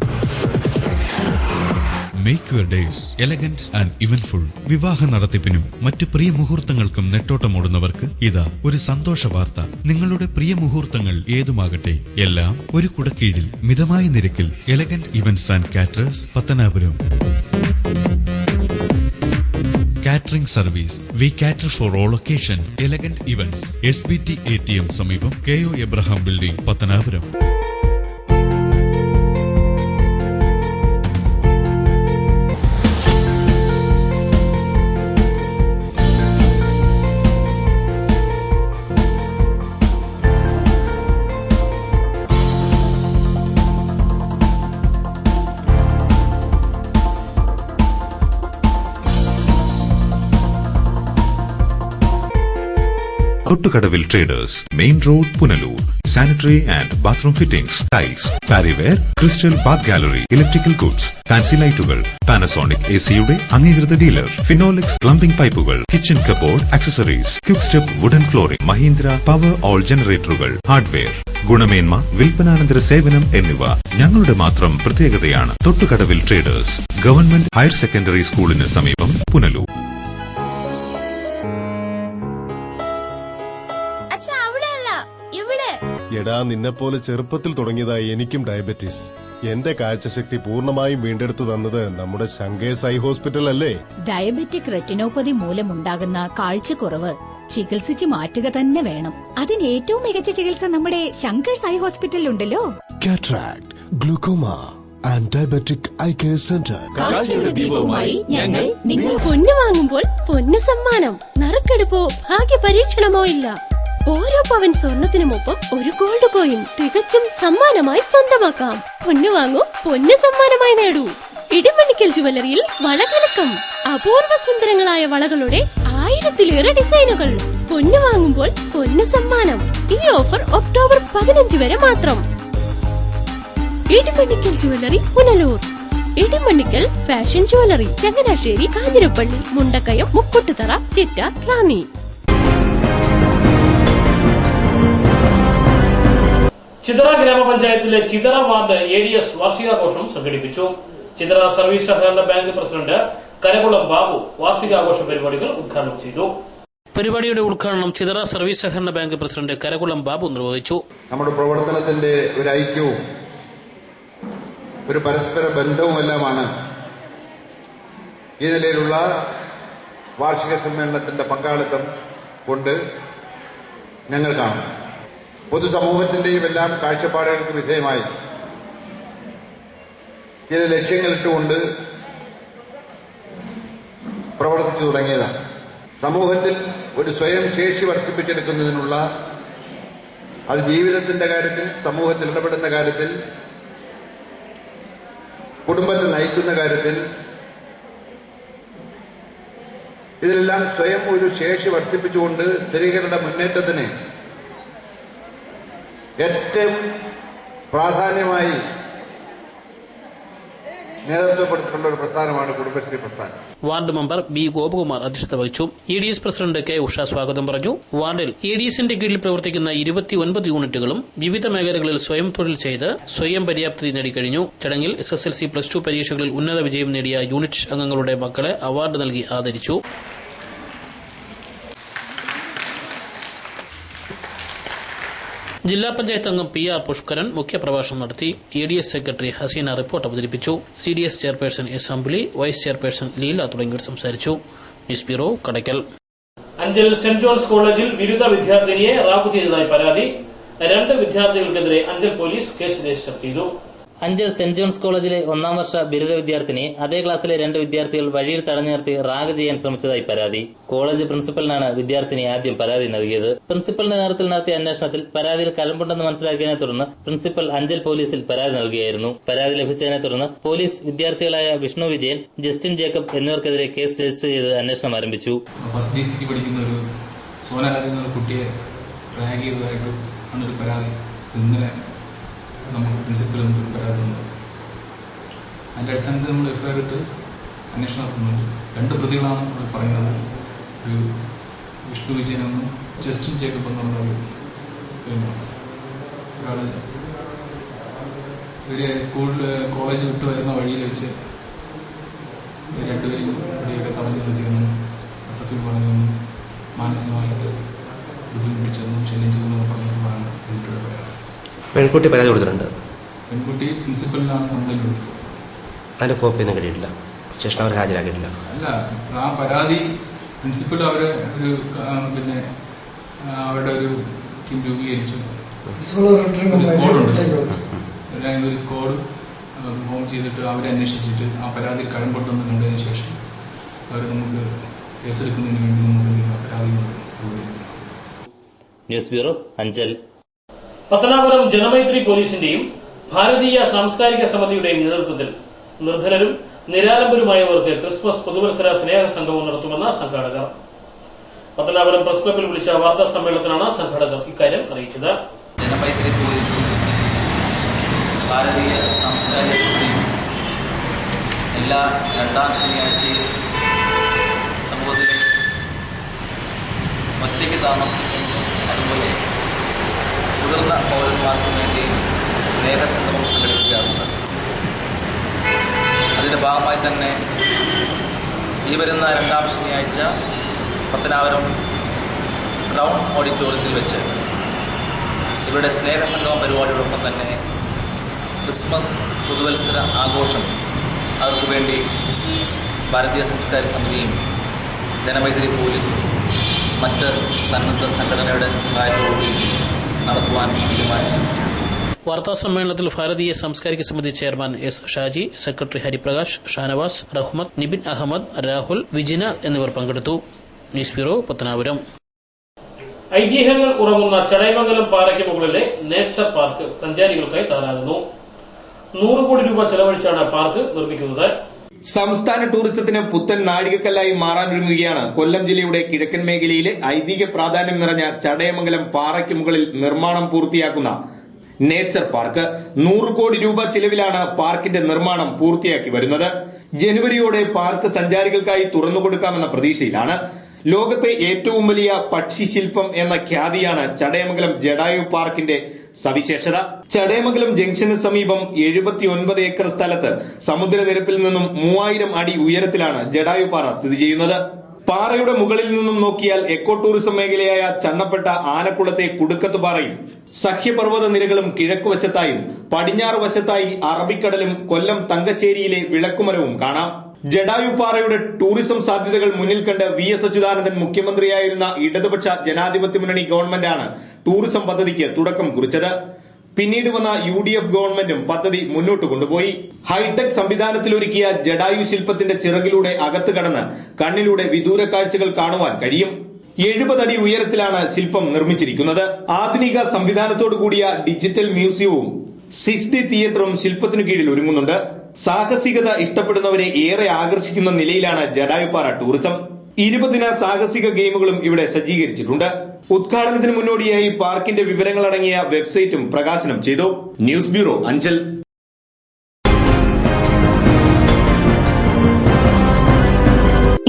S: Make your days elegant and eventful. വിവാഹ നടത്തിപ്പിനും മറ്റു പ്രിയ മുഹൂർത്തങ്ങൾക്കും നെട്ടോട്ടമോടുന്നവർക്ക് ഇതാ ഒരു സന്തോഷ വാർത്ത. നിങ്ങളുടെ പ്രിയ മുഹൂർത്തങ്ങൾ ഏതുമാകട്ടെ, എല്ലാം ഒരു കുടക്കീഴിൽ മിതമായ നിരക്കിൽ. Elegant events and caterers, Pathanapuram. Catering service. We cater for all occasions. Elegant Events, SBT ATM സമീപം, KO Abraham Building, പത്തനാപുരം.
D: തൊട്ടുകടവിൽ traders, main road, Punalur. Sanitary and bathroom fittings, tiles, Parryware, crystal bath gallery, electrical goods, fancy ലൈറ്റുകൾ, പാനസോണിക് എസിയുടെ അംഗീകൃത ഡീലർ, ഫിനോളിക്സ് പ്ലംബിംഗ് പൈപ്പുകൾ, kitchen cupboard accessories, quick step wooden flooring, Mahindra Powerol ജനറേറ്ററുകൾ, ഹാർഡ്വെയർ, ഗുണമേന്മ, വിൽപ്പനാനന്തര സേവനം എന്നിവ ഞങ്ങളുടെ മാത്രം പ്രത്യേകതയാണ്. തൊട്ടുകടവിൽ ട്രേഡേഴ്സ്, ഗവൺമെന്റ് ഹയർ സെക്കൻഡറി സ്കൂളിന് സമീപം, പുനലൂർ.
T: എടാ, നിന്നെപ്പോലെ ചെറുപ്പത്തിൽ തുടങ്ങിയതായി എനിക്കും ഡയബറ്റീസ്. എന്റെ കാഴ്ചശക്തി പൂർണ്ണമായും വീണ്ടെടുത്തു തന്നത് നമ്മുടെ ശങ്കേഴ്സ് ഐ ഹോസ്പിറ്റൽ അല്ലേ?
U: ഡയബറ്റിക് റെറ്റിനോപ്പതി മൂലമുണ്ടാകുന്ന കാഴ്ചക്കുറവ് ചികിത്സിച്ച് മാറ്റുക തന്നെ വേണം. അതിന് ഏറ്റവും മികച്ച ചികിത്സ നമ്മുടെ ശങ്കേഴ്സ് ഐ ഹോസ്പിറ്റലിൽ ഉണ്ടല്ലോ.
T: Cataract, glaucoma and diabetic eye care centre.
U: കാഴ്ചയുടെ ദീപവുമായി ഞങ്ങൾ
V: നിങ്ങൾ പൊന്നു വാങ്ങുമ്പോൾ പൊന്നു സമ്മാനം, നറുക്കെടുപ്പോ ഭാഗ്യ പരീക്ഷണമോ ഇല്ല. ഓരോ പവൻ സ്വർണത്തിനുമൊപ്പം ഒരു ഗോൾഡ് കോയിൻ തികച്ചും സമ്മാനമായി സ്വന്തമാക്കാം. പൊന്നു വാങ്ങൂ, പൊന്നു സമ്മാനമായി നേടൂ. ഇടിമണ്ണിക്കൽ ജുവലറിയിൽ വളകലക്കം. അപൂർവ സുന്ദരങ്ങളായ വളകളുടെ 1000-ലേറെ ഡിസൈനുകൾ. പൊന്നു വാങ്ങുമ്പോൾ പൊന്നു സമ്മാനം. ഈ ഓഫർ ഒക്ടോബർ 15 വരെ മാത്രം. Idimannickal jewellery, Punalur. Idimannickal fashion jewellery, Changanassery, Kanjirappally, Mundakayam, Mukkoottuthara, Chittar, Ranni.
J: Chithara ഗ്രാമപഞ്ചായത്തിലെ ചിതറ വാർഡ് ADS വാർഷികാഘോഷം സംഘടിപ്പിച്ചു. ചിതറ സർവീസ് സഹകരണ ബാങ്ക് പ്രസിഡന്റ് കരകുളം ബാബു വാർഷികാഘോഷ പരിപാടികൾ ഉദ്ഘാടനം ചെയ്തു. പരിപാടിയുടെ ഉദ്ഘാടനം ചിതറ സർവീസ് സഹകരണ ബാങ്ക് പ്രസിഡന്റ് കരകുളം ബാബു നിർവഹിച്ചു.
W: നമ്മുടെ പ്രവർത്തനത്തിന്റെ ഒരു ഐക്യവും ഒരു പരസ്പര ബന്ധവുമെല്ലാമാണ് ഈ നിലയിലുള്ള വാർഷിക സമ്മേളനത്തിന്റെ പങ്കാളിത്തം കൊണ്ട് ഞങ്ങൾ കാണും. പൊതുസമൂഹത്തിന്റെയും എല്ലാം കാഴ്ചപ്പാടുകൾക്ക് വിധേയമായി ചില ലക്ഷ്യങ്ങളിട്ടുകൊണ്ട് പ്രവർത്തിച്ചു തുടങ്ങിയതാണ്. സമൂഹത്തിൽ ഒരു സ്വയം ശേഷി വർദ്ധിപ്പിച്ചെടുക്കുന്നതിനുള്ള, അത് ജീവിതത്തിന്റെ കാര്യത്തിൽ, സമൂഹത്തിൽ ഇടപെടുന്ന കാര്യത്തിൽ, കുടുംബത്തെ നയിക്കുന്ന കാര്യത്തിൽ, ഇതിലെല്ലാം സ്വയം ഒരു ശേഷി വർദ്ധിപ്പിച്ചുകൊണ്ട് സ്ത്രീകളുടെ മുന്നേറ്റത്തിന് ഏറ്റവും പ്രാധാന്യമായി നേതൃത്വപ്പെടുത്തിയിട്ടുള്ള ഒരു പ്രസ്ഥാനമാണ് കുടുംബശ്രീ പ്രസ്ഥാനം.
J: Ward member B. ഗോപകുമാർ അധ്യക്ഷത വഹിച്ചു. ADS president K. ഉഷ സ്വാഗതം പറഞ്ഞു. വാർഡിൽ ADSന്റെ കീഴിൽ പ്രവർത്തിക്കുന്ന 29 യൂണിറ്റുകളും വിവിധ മേഖലകളിൽ സ്വയം തൊഴിൽ ചെയ്ത് സ്വയം പര്യാപ്തത നേടിക്കഴിഞ്ഞു. ചടങ്ങിൽ SSLC, +2 പരീക്ഷകളിൽ ഉന്നത വിജയം നേടിയ യൂണിറ്റ് അംഗങ്ങളുടെ മക്കളെ അവാർഡ് നൽകി ആദരിച്ചു. ജില്ലാ പഞ്ചായത്ത് അംഗം PR പുഷ്കരൻ മുഖ്യപ്രഭാഷണം നടത്തി. ADS സെക്രട്ടറി ഹസീന റിപ്പോർട്ട് അവതരിപ്പിച്ചു. CDS chairperson S. Ambuli, vice chairperson Leela തുടങ്ങിയവർ സംസാരിച്ചു. News bureau, Kadakkal. അഞ്ചൽ സെന്റ് ജോൺസ് കോളേജിൽ ബിരുദ വിദ്യാർത്ഥിനിയെ റാപ്പ് ചെയ്തതായി പരാതി. 2 വിദ്യാർത്ഥികൾക്കെതിരെ അഞ്ചൽ പോലീസ് കേസ് രജിസ്റ്റർ ചെയ്തു.
K: അഞ്ചൽ സെന്റ് ജോൺസ് കോളേജിലെ 1ാം വർഷ ബിരുദ വിദ്യാർത്ഥിനിയെ അതേ ക്ലാസ്സിലെ 2 വിദ്യാർത്ഥികൾ വഴിയിൽ തടഞ്ഞു നിർത്തി റാഗ് ചെയ്യാൻ ശ്രമിച്ചതായി പരാതി. കോളേജ് പ്രിൻസിപ്പലിനാണ് വിദ്യാർത്ഥിനി ആദ്യം പരാതി നൽകിയത്. പ്രിൻസിപ്പലിന്റെ നേതൃത്വത്തിൽ നടത്തിയ അന്വേഷണത്തിൽ പരാതിയിൽ കഴമ്പുണ്ടെന്ന് മനസ്സിലാക്കിയതിനെ തുടർന്ന് പ്രിൻസിപ്പൽ അഞ്ചൽ പോലീസിൽ പരാതി നൽകുകയായിരുന്നു. പരാതി ലഭിച്ചതിനെ തുടർന്ന് പോലീസ് വിദ്യാർത്ഥികളായ വിഷ്ണു വിജയൻ, ജസ്റ്റിൻ ജേക്കബ് എന്നിവർക്കെതിരെ കേസ് രജിസ്റ്റർ ചെയ്ത് അന്വേഷണം ആരംഭിച്ചു.
X: ഫസ്റ്റ് DCക്ക് പഠിക്കുന്ന ഒരു സോനരാജ് എന്ന കുട്ടിയെ റാഗ് ചെയ്തതായിട്ട് ആണ് ഒരു പരാതി. ഇന്നലെ നമുക്ക് പ്രിൻസിപ്പലും പരാതി തന്നു. അതിൻ്റെ അടിസ്ഥാനത്തിൽ നമ്മൾ FIR ഇട്ട് അന്വേഷണം നടത്തുന്നുണ്ട്. 2 പ്രതികളാണ് നമ്മൾ പറയുന്നത്. ഒരു വിഷ്ണു വിജയനെന്നും ജസ്റ്റിൻ ജേക്കബ് എന്നുള്ള ഒരാൾ ഇവര് കോളേജ് വിട്ട് വരുന്ന വഴിയിൽ വെച്ച് 2 പേരും ഇവിടെയൊക്കെ തടഞ്ഞു നിർത്തിയെന്നും SFI പറഞ്ഞെന്നും മാനസികമായിട്ട് ബുദ്ധിമുട്ടിച്ചെന്നും ശല്യം ചെയ്തെന്നും പറഞ്ഞിട്ടുള്ളതാണ് കുട്ടിയുടെ പരാതി.
Y: പെൺകുട്ടി പരാതി കൊടുത്തിട്ടുണ്ട്.
X: പെൺകുട്ടി പ്രിൻസിപ്പലിനാണ് കംപ്ലൈന്റ് കൊടുത്തത്.
Y: അതിന്റെ കോപ്പി ഒന്നും കിട്ടിയിട്ടില്ല. സ്റ്റേഷൻ അവർ ഹാജരാക്കിയിട്ടില്ല.
X: അല്ല, ആ പരാതി പ്രിൻസിപ്പൽ അവരെ ഒരു പിന്നെ അവരുടെ ഒരു ടീം രൂപീകരിച്ചു. ഒരു സ്ക്വാഡ് ഫോം ചെയ്തിട്ട് അവരെ അന്വേഷിച്ചിട്ട് ആ പരാതി കഴമ്പൊട്ടെന്ന് കണ്ടതിന് ശേഷം അവർ നമുക്ക് കേസെടുക്കുന്നതിന് വേണ്ടി നമുക്ക് പരാതി
K: ന്യൂസ് ബ്യൂറോ, അഞ്ചൽ.
J: പത്തനാപുരം ജനമൈത്രി പോലീസിന്റെയും ഭാരതീയ സാംസ്കാരിക സമിതിയുടെയും നേതൃത്വത്തിൽ നിർധനരും നിരാലംബരുമായവർക്ക് ക്രിസ്മസ് പുതുവത്സര സ്നേഹ സംഗമം നടത്തുമെന്ന് സംഘാടകർ. പത്തനാപുരം പ്രസ് ക്ലബിൽ വിളിച്ച വാർത്താ സമ്മേളനത്തിലാണ് സംഘാടകർ ഇക്കാര്യം അറിയിച്ചത്.
A: ജനമൈത്രി പോലീസും ഭാരതീയ സാംസ്കാരിക സമിതിയും എല്ലാ രണ്ടാം ശനിയാഴ്ചയിൽ സമൂഹത്തിൽ ഒറ്റയ്ക്ക് താമസിക്കുന്നു, അതുപോലെ മുതിർന്ന പൗരന്മാർക്കും വേണ്ടി സ്നേഹസംഗമം സംഘടിപ്പിക്കാറുണ്ട്. അതിൻ്റെ ഭാഗമായി തന്നെ ഈ വരുന്ന രണ്ടാം ശനിയാഴ്ച പത്തനാപുരം ക്രൗൺ ഓഡിറ്റോറിയത്തിൽ വെച്ച് ഇവരുടെ സ്നേഹസംഗമ പരിപാടിയോടൊപ്പം തന്നെ ക്രിസ്മസ് പുതുവത്സര ആഘോഷം അവർക്ക് വേണ്ടി ഭാരതീയ സാംസ്കാരിക സമിതിയും ജനമൈത്രി പോലീസും മറ്റ് സന്നദ്ധ സംഘടനയുടെ സഹായത്തോടുകൂടി നടത്തുവാൻ തീരുമാനിച്ചു.
J: വാർത്താ സമ്മേളനത്തിൽ Bharatiya Samskarika Samithi chairman S Shaji, secretary Hariprakash, Shanavas, Rahmath, Nibin Ahammed, Rahul, Vijina എന്നിവർ പങ്കെടുത്തു. News bureau, Pathanamthitta. ഐതിഹ്യങ്ങൾ ഉറങ്ങുന്ന ചടയമംഗലം പാറയ്ക്ക് മുകളിലെ നേച്ചർ പാർക്ക് സഞ്ചാരികൾക്കായി തയ്യാറാകുന്നു. 100 കോടി രൂപ ചെലവഴിച്ചാണ് പാർക്ക് നിർമ്മിക്കുന്നത്.
B: സംസ്ഥാന ടൂറിസത്തിന് പുത്തൻ നാഴികക്കല്ലായി മാറാനൊരുങ്ങുകയാണ് കൊല്ലം ജില്ലയുടെ കിഴക്കൻ മേഖലയിലെ ഐതിഹ്യ പ്രാധാന്യം നിറഞ്ഞ ചടയമംഗലം പാറയ്ക്ക് മുകളിൽ നിർമ്മാണം പൂർത്തിയാക്കുന്ന നേച്ചർ പാർക്ക്. 100 കോടി രൂപ ചിലവിലാണ് പാർക്കിന്റെ നിർമ്മാണം പൂർത്തിയാക്കി വരുന്നത്. ജനുവരിയോടെ പാർക്ക് സഞ്ചാരികൾക്കായി തുറന്നുകൊടുക്കാമെന്ന പ്രതീക്ഷയിലാണ്. ലോകത്തെ ഏറ്റവും വലിയ പക്ഷിശില്പം എന്ന ഖ്യാതിയാണ് ചടയമംഗലം ജഡായു പാർക്കിന്റെ സവിശേഷത. ചടയമംഗലം ജംഗ്ഷന് സമീപം 79 ഏക്കർ സ്ഥലത്ത് സമുദ്രനിരപ്പിൽ നിന്നും 3000 അടി ഉയരത്തിലാണ് ജഡായു പാറ സ്ഥിതി ചെയ്യുന്നത്. പാറയുടെ മുകളിൽ നിന്നും നോക്കിയാൽ എക്കോ ടൂറിസം മേഖലയായ ചണ്ണപ്പെട്ട ആനക്കുളത്തെ കുടുക്കത്തുപാറയും സഹ്യപർവ്വത നിരകളും കിഴക്കുവശത്തായും പടിഞ്ഞാറ് വശത്തായി അറബിക്കടലും കൊല്ലം തങ്കശ്ശേരിയിലെ വിളക്കുമരവും കാണാം. ജഡായുപ്പാറയുടെ ടൂറിസം സാധ്യതകൾ മുന്നിൽ കണ്ട് VS അച്യുതാനന്ദൻ മുഖ്യമന്ത്രിയായിരുന്ന ഇടതുപക്ഷ ജനാധിപത്യ മുന്നണി ഗവൺമെന്റാണ് ടൂറിസം പദ്ധതിക്ക് തുടക്കം കുറിച്ചത്. പിന്നീട് വന്ന UDF ഗവൺമെന്റും പദ്ധതി മുന്നോട്ട് കൊണ്ടുപോയി. ഹൈടെക് സംവിധാനത്തിലൊരുക്കിയ ജഡായു ശില്പത്തിന്റെ ചിറകിലൂടെ അകത്ത് കടന്ന് കണ്ണിലൂടെ വിദൂര കാഴ്ചകൾ കാണുവാൻ കഴിയും. 70 അടി ഉയരത്തിലാണ് ശില്പം നിർമ്മിച്ചിരിക്കുന്നത്. ആധുനിക സംവിധാനത്തോടു കൂടിയ ഡിജിറ്റൽ മ്യൂസിയവും 6D തിയേറ്ററും ശില്പത്തിനു കീഴിൽ ഒരുങ്ങുന്നുണ്ട്. സാഹസികത ഇഷ്ടപ്പെടുന്നവരെ ഏറെ ആകർഷിക്കുന്ന നിലയിലാണ് ജഡായുപ്പാറ ടൂറിസം. 20 ദിന സാഹസിക ഗെയിമുകളും ഇവിടെ സജ്ജീകരിച്ചിട്ടുണ്ട്. ഉദ്ഘാടനത്തിന് മുന്നോടിയായി പാർക്കിന്റെ വിവരങ്ങളടങ്ങിയ വെബ്സൈറ്റും പ്രകാശനം ചെയ്തു. News bureau, Anchal.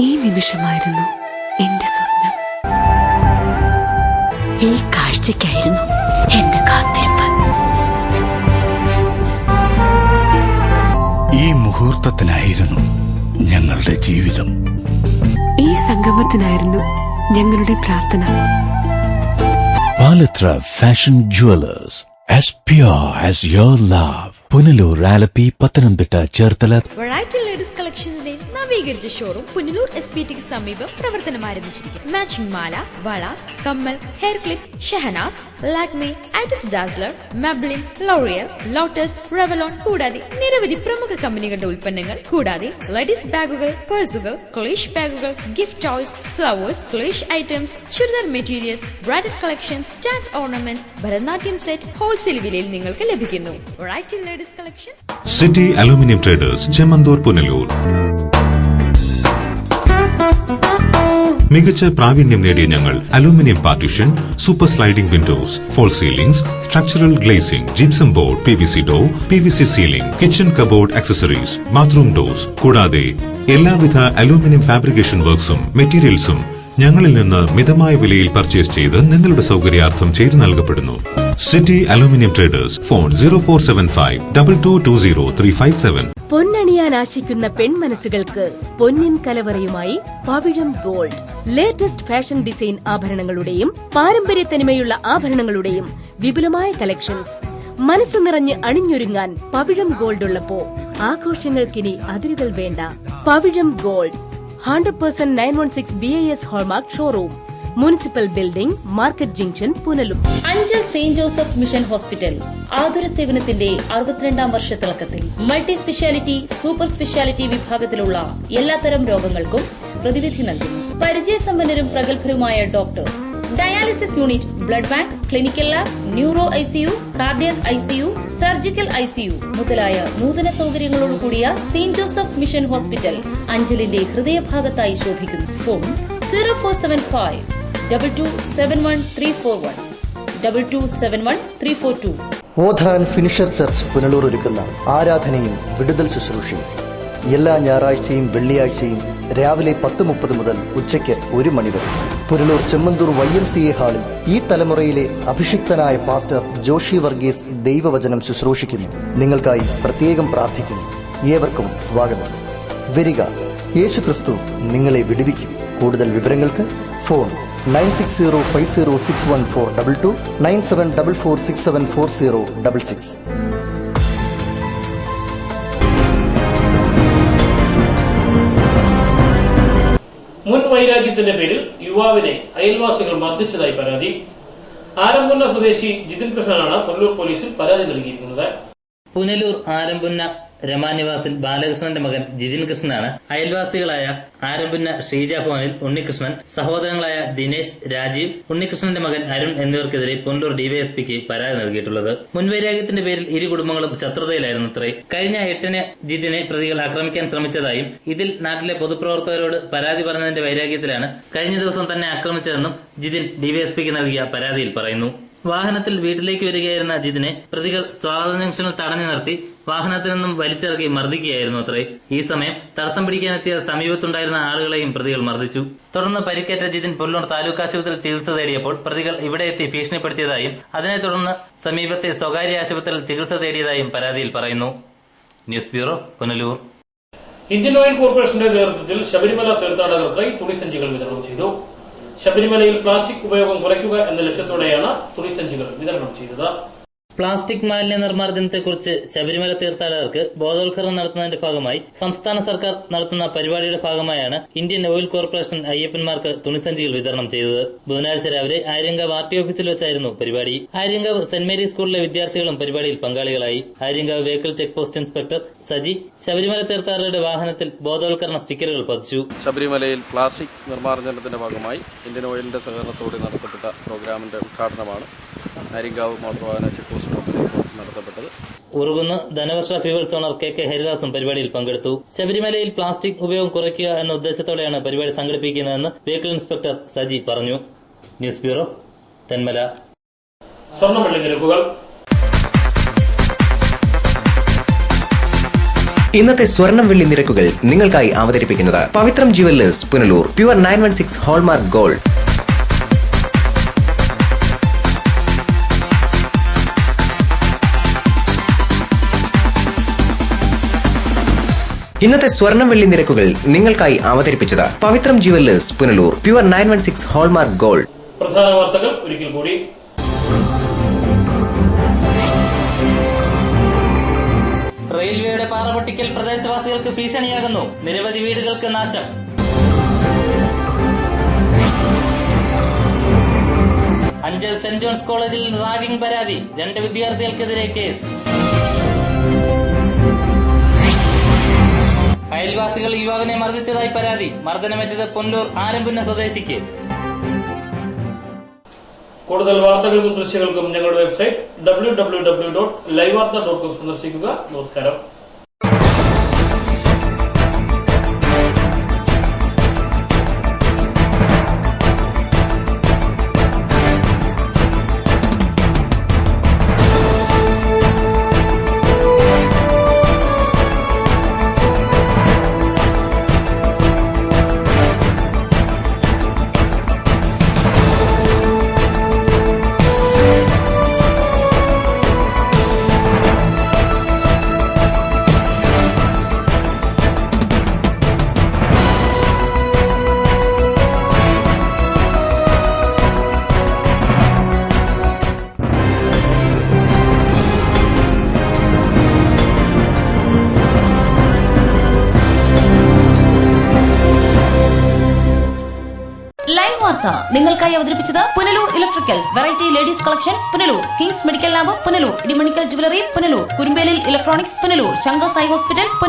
E: ഈ നിമിഷമായിരുന്നു എന്റെ സ്വപ്നം. ഈ കാഴ്ചയ്ക്കായിരുന്നു എന്റെ കാത്തിരിപ്പ്.
F: ഈ മുഹൂർത്തത്തിനായിരുന്നു ഞങ്ങളുടെ ജീവിതം.
E: ഈ സംഗമത്തിനായിരുന്നു ഞങ്ങളുടെ പ്രാർത്ഥന.
G: Palathra fashion jewellers, as pure as your love. Punalur, Alleppey, Pathanamthitta, Cherthala.
I: Variety ladies കളക്ഷൻസിന്റെ നവീകരിച്ച ഷോറൂം പുനലൂർ SPTക്ക് സമീപം പ്രവർത്തനം ആരംഭിച്ചിരിക്കുന്നു. മാച്ചിങ് മാല, വള, കമ്മൽ, ഹെയർ ക്ലിപ്പ്, ഷെഹനാസ്, ലാക്മി, ആറ്റിക്സ് Dazzler, Maybelline, L'Oreal, Lotus, Revlon കൂടാതെ നിരവധി പ്രമുഖ കമ്പനികളുടെ ഉൽപ്പന്നങ്ങൾ, കൂടാതെ ലേഡീസ് ബാഗുകൾ, പേഴ്സുകൾ, ക്ലേഷ് ബാഗുകൾ, ഗിഫ്റ്റ് ടോയ്സ്, ഫ്ലവേഴ്സ്, ക്ലേഷ് items, churidar materials, bridal collections, dance ornaments, Bharatanatyam set wholesale വിലയിൽ നിങ്ങൾക്ക് ലഭിക്കുന്നു. Variety ladies collections.
D: City aluminium traders, Chemmanthoor, Punalur. മികച്ച പ്രാവീണ്യം നേടിയ ഞങ്ങൾ aluminium partition, super sliding windows, false ceilings, structural glazing, gypsum board, PVC door, PVC ceiling, kitchen cupboard accessories, bathroom doors, കൂടാതെ എല്ലാവിധ അലൂമിനിയം ഫാബ്രിക്കേഷൻ വർക്ക്സും മെറ്റീരിയൽസും ഞങ്ങളിൽ നിന്ന് മിതമായ വിലയിൽ പർച്ചേസ് ചെയ്ത് നിങ്ങളുടെ സൗകര്യാർത്ഥം ചെയ്തു നൽകപ്പെടുന്നു. City aluminium traders, phone 0475 2220 357.
V: പൊന്നണിയാൻ ആശിക്കുന്ന പെൺമനസ്സുകൾക്ക് പൊന്നിൻ കലവറയുമായി പവിഴം ഗോൾഡ്. ലേറ്റസ്റ്റ് ഫാഷൻ ഡിസൈൻ ആഭരണങ്ങളുടെയും പാരമ്പര്യ തനിമയുള്ള ആഭരണങ്ങളുടെയും വിപുലമായ കളക്ഷൻസ്. മനസ്സ് നിറഞ്ഞ് അണിഞ്ഞൊരുങ്ങാൻ പവിഴം ഗോൾഡ് ഉള്ളപ്പോ ആഘോഷങ്ങൾക്കിനി അതിരുകൾ വേണ്ട. Pavizham gold 100% 916 BIS hallmark showroom, municipal building, market junction, Punalur.
Z: Anchal saint Joseph mission hospital ആതുര സേവനത്തിന്റെ 62ാം വർഷത്തിളക്കത്തിൽ മൾട്ടി സ്പെഷ്യാലിറ്റി, സൂപ്പർ സ്പെഷ്യാലിറ്റി വിഭാഗത്തിലുള്ള എല്ലാത്തരം രോഗങ്ങൾക്കും പ്രതിവിധി നൽകുന്നു. പരിചയസമ്പന്നരും പ്രഗത്ഭരുമായ doctors, dialysis unit, blood bank, clinical lab, neuro ICU, cardiac ICU, surgical ICU മുതലായ നൂതന സൗകര്യങ്ങളോടുകൂടിയ സെയിന്റ് ജോസഫ് മിഷൻ ഹോസ്പിറ്റൽ അഞ്ചലിന്റെ ഹൃദയഭാഗത്തായി ശോഭിക്കുന്നു. ഫോൺ 0475 2271 2271
H: ഓധാൻ ഫിനിഷർ ചർച്ച് പുനലൂർ ഒരുക്കുന്ന ആരാധനയും വിടുതൽ ശുശ്രൂഷയും എല്ലാ ഞായറാഴ്ചയും വെള്ളിയാഴ്ചയും രാവിലെ 10:30 മുതൽ ഉച്ചയ്ക്ക് 1 മണി വരെ പുനലൂർ ചെമ്മന്തൂർ YMCA ഹാളിൽ ഈ തലമുറയിലെ അഭിഷിക്തനായ പാസ്റ്റർ ജോഷി വർഗീസ് ദൈവവചനം ശുശ്രൂഷിക്കുന്നു. നിങ്ങൾക്കായി പ്രത്യേകം പ്രാർത്ഥിക്കുന്നു. ഏവർക്കും സ്വാഗതം. വരിക, യേശു ക്രിസ്തു നിങ്ങളെ വിടുവിക്കും. കൂടുതൽ വിവരങ്ങൾക്ക് ഫോൺ 9605061422 9744674066.
J: മുൻ വൈരാഗ്യത്തിന്റെ പേരിൽ യുവാവിനെ അയൽവാസികൾ മർദ്ദിച്ചതായി പരാതി. ആരംപുന്ന സ്വദേശി ജിതിൻ കൃഷ്ണനാണ് പുനലൂർ പോലീസിൽ പരാതി നൽകിയിരിക്കുന്നത്.
K: പുനലൂർ ആരംപുന്ന രമാനിവാസിൽ ബാലകൃഷ്ണന്റെ മകൻ ജിതിൻ കൃഷ്ണനാണ് അയൽവാസികളായ ആരംപുന്ന ഷീജ ഭവനിൽ ഉണ്ണികൃഷ്ണൻ, സഹോദരങ്ങളായ ദിനേശ്, രാജീവ്, ഉണ്ണികൃഷ്ണന്റെ മകൻ അരുൺ എന്നിവർക്കെതിരെ പുനലൂർ ഡിവൈഎസ്പിക്ക് പരാതി നൽകിയിട്ടുള്ളത്. മുൻവൈരാഗ്യത്തിന്റെ പേരിൽ ഇരു കുടുംബങ്ങളും ശത്രുതയിലായിരുന്നത്രേ. കഴിഞ്ഞ 8-ന് ജിതിനെ പ്രതികൾ ആക്രമിക്കാൻ ശ്രമിച്ചതായും ഇതിൽ നാട്ടിലെ പൊതുപ്രവർത്തകരോട് പരാതി പറഞ്ഞതിന്റെ വൈരാഗ്യത്തിലാണ് കഴിഞ്ഞ ദിവസം തന്നെ ആക്രമിച്ചതെന്നും ജിതിൻ ഡിവൈഎസ്പിക്ക് നൽകിയ പരാതിയിൽ പറയുന്നു. വാഹനത്തിൽ വീട്ടിലേക്ക് വരികയായിരുന്ന ജിതിനെ പ്രതികൾ സ്വാഗത ജംഗ്ഷനിൽ തടഞ്ഞു നിർത്തി വാഹനത്തിൽ നിന്നും വലിച്ചിറക്കി മർദ്ദിക്കുകയായിരുന്നു അത്രേ. ഈ സമയം തടസ്സം പിടിക്കാനെത്തിയ സമീപത്തുണ്ടായിരുന്ന ആളുകളെയും പ്രതികൾ മർദ്ദിച്ചു. തുടർന്ന് പരിക്കേറ്റ ജിതിൻ പുനലൂർ താലൂക്ക് ആശുപത്രിയിൽ ചികിത്സ തേടിയപ്പോൾ പ്രതികൾ ഇവിടെ എത്തി ഭീഷണിപ്പെടുത്തിയതായും അതിനെ തുടർന്ന് സമീപത്തെ സ്വകാര്യ ആശുപത്രിയിൽ ചികിത്സ തേടിയതായും പരാതിയിൽ പറയുന്നു. News bureau, Punalur.
J: Indian oil കോർപ്പറേഷന്റെ നേതൃത്വത്തിൽ ശബരിമല തീർത്ഥാടകർക്കായി തുണിസഞ്ചികൾ വിതരണം ചെയ്തു. ശബരിമലയിൽ പ്ലാസ്റ്റിക് ഉപയോഗം കുറയ്ക്കുക എന്ന ലക്ഷ്യത്തോടെയാണ് തുണിസഞ്ചികൾ വിതരണം ചെയ്തത്.
K: പ്ലാസ്റ്റിക് മാലിന്യ നിർമ്മാർജ്ജനത്തെക്കുറിച്ച് ശബരിമല തീർത്ഥാടകർക്ക് ബോധവൽക്കരണം നടത്തുന്നതിന്റെ ഭാഗമായി സംസ്ഥാന സർക്കാർ നടത്തുന്ന പരിപാടിയുടെ ഭാഗമായാണ് ഇന്ത്യൻ ഓയിൽ കോർപ്പറേഷൻ അയ്യപ്പന്മാർക്ക് തുണിസഞ്ചികൾ വിതരണം ചെയ്തത്. ബുധനാഴ്ച രാവിലെ ആര്യങ്കാവ് RT ഓഫീസിൽ വെച്ചായിരുന്നു പരിപാടി. ആര്യങ്കാവ് സെന്റ് മേരീസ് സ്കൂളിലെ വിദ്യാർത്ഥികളും പരിപാടിയിൽ പങ്കാളികളായി. Aryankavu vehicle check post inspector Saji Sabarimala തീർത്ഥാടകരുടെ വാഹനത്തിൽ ബോധവൽക്കരണ സ്റ്റിക്കറുകൾ പതിച്ചു.
L: ശബരിമലയിൽ പ്ലാസ്റ്റിക് നിർമ്മാർജ്ജനത്തിന്റെ ഭാഗമായി ഇന്ത്യൻ ഓയിലിന്റെ സഹകരണത്തോടെ നടത്തപ്പെട്ട പ്രോഗ്രാമിന്റെ ഉദ്ഘാടനമാണ് ആര്യങ്കാവ് മോട്ടോർ ചെക്ക് പോസ്റ്റ് നടത്തപ്പെട്ടത്.
K: Urukunnu Dhanavarsha fuels owner KK ഹരിദാസും പരിപാടിയിൽ പങ്കെടുത്തു. ശബരിമലയിൽ പ്ലാസ്റ്റിക് ഉപയോഗം കുറയ്ക്കുക എന്ന ഉദ്ദേശത്തോടെയാണ് പരിപാടി സംഘടിപ്പിക്കുന്നതെന്ന് വെഹിക്കിൾ ഇൻസ്പെക്ടർ സജി പറഞ്ഞു. News bureau, Thenmala.
J: സ്വർണ്ണവെള്ളി നിരക്കുകൾ.
M: ഇന്നത്തെ സ്വർണം വെള്ളി നിരക്കുകൾ നിങ്ങൾക്കായി അവതരിപ്പിക്കുന്നത് Pavithram jewellers Punalur. Pure 916 hallmark gold. ഇന്നത്തെ സ്വർണം വെള്ളി നിരക്കുകൾ നിങ്ങൾക്കായി അവതരിപ്പിച്ചത് Pavithram jewellers Punalur. Pure 916 hallmark gold.
J: പ്രധാന വാർത്തകൾ ഒരിക്കൽ കൂടി.
K: റെയിൽവേയുടെ പാറപൊട്ടിക്കൽ പ്രദേശവാസികൾക്ക് ഭീഷണിയാകുന്നു. നിരവധി വീടുകൾക്ക് നാശം. അഞ്ചൽ സെന്റ് ജോൺസ് കോളേജിൽ റാഗിംഗ് പരാതി. 2 വിദ്യാർത്ഥികൾക്കെതിരെ കേസ്. അയൽവാസികൾ യുവാവിനെ മർദ്ദിച്ചതായി പരാതി. മർദ്ദനമേറ്റത് പുനലൂർ ആരംപുന്ന സ്വദേശിക്ക്.
J: കൂടുതൽ വാർത്തകൾക്കും ദൃശ്യങ്ങൾക്കും ഞങ്ങളുടെ വെബ്സൈറ്റ് www.livevarta.com സന്ദർശിക്കുക. നമസ്കാരം.
Z: ലൈവ് വാർത്ത നിങ്ങൾക്കായി അവതരിപ്പിച്ചത് Punalur electricals, variety ladies collections Punalur, kings medical lab Punalur, Idimannickal jewellery Punalur, Kurumbelil electronics Punalur, Shankar Sai hospital Punalur.